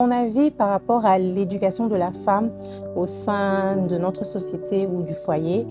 Mon avis par rapport à l'éducation de la femme au sein de notre société ou du foyer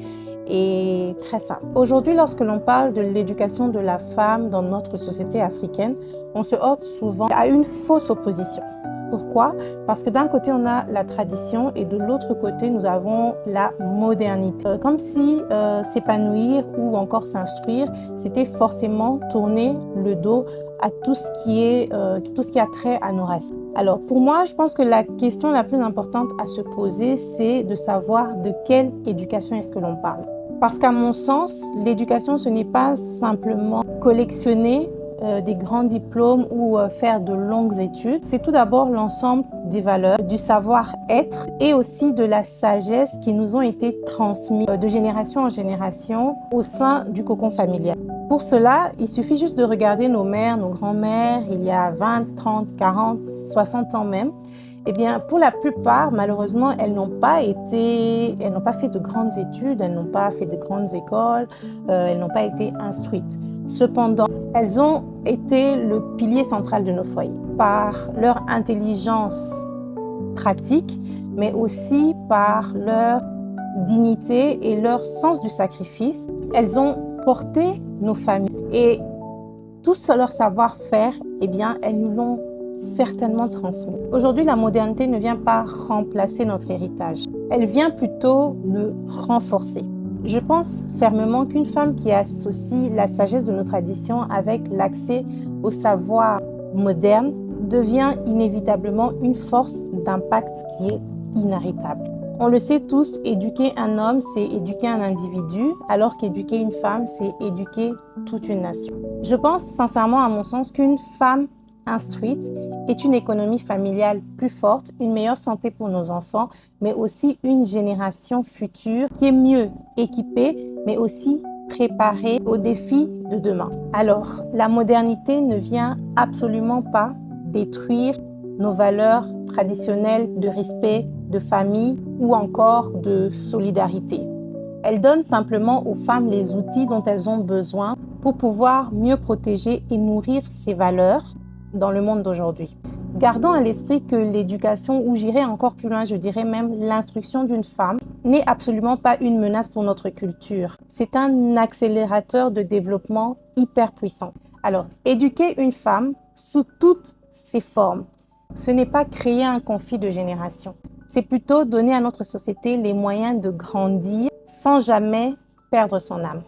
est très simple. Aujourd'hui, lorsque l'on parle de l'éducation de la femme dans notre société africaine, on se heurte souvent à une fausse opposition. Pourquoi? Parce que d'un côté, on a la tradition et de l'autre côté, nous avons la modernité. Comme si s'épanouir ou encore s'instruire, c'était forcément tourner le dos à tout ce qui a trait à nos racines. Alors pour moi, je pense que la question la plus importante à se poser, c'est de savoir de quelle éducation est-ce que l'on parle. Parce qu'à mon sens, l'éducation, ce n'est pas simplement collectionner des grands diplômes ou faire de longues études. C'est tout d'abord l'ensemble des valeurs, du savoir-être et aussi de la sagesse qui nous ont été transmises de génération en génération au sein du cocon familial. Pour cela, il suffit juste de regarder nos mères, nos grands-mères, il y a 20, 30, 40, 60 ans même. Eh bien, pour la plupart, malheureusement, elles n'ont pas fait de grandes études, elles n'ont pas fait de grandes écoles, elles n'ont pas été instruites. Cependant, elles ont été le pilier central de nos foyers par leur intelligence pratique, mais aussi par leur dignité et leur sens du sacrifice. Elles ont porté nos familles et tout leur savoir-faire, eh bien, elles nous l'ont certainement transmis. Aujourd'hui, la modernité ne vient pas remplacer notre héritage. Elle vient plutôt le renforcer. Je pense fermement qu'une femme qui associe la sagesse de nos traditions avec l'accès au savoir moderne devient inévitablement une force d'impact qui est inarrêtable. On le sait tous, éduquer un homme, c'est éduquer un individu, alors qu'éduquer une femme, c'est éduquer toute une nation. Je pense sincèrement, à mon sens, qu'une femme instruite est une économie familiale plus forte, une meilleure santé pour nos enfants, mais aussi une génération future qui est mieux équipée, mais aussi préparée aux défis de demain. Alors, la modernité ne vient absolument pas détruire nos valeurs traditionnelles de respect, de famille ou encore de solidarité. Elle donne simplement aux femmes les outils dont elles ont besoin pour pouvoir mieux protéger et nourrir ces valeurs dans le monde d'aujourd'hui. Gardons à l'esprit que l'éducation, ou j'irai encore plus loin, je dirais même l'instruction d'une femme, n'est absolument pas une menace pour notre culture. C'est un accélérateur de développement hyper puissant. Alors, éduquer une femme sous toutes ses formes, ce n'est pas créer un conflit de génération. C'est plutôt donner à notre société les moyens de grandir sans jamais perdre son âme.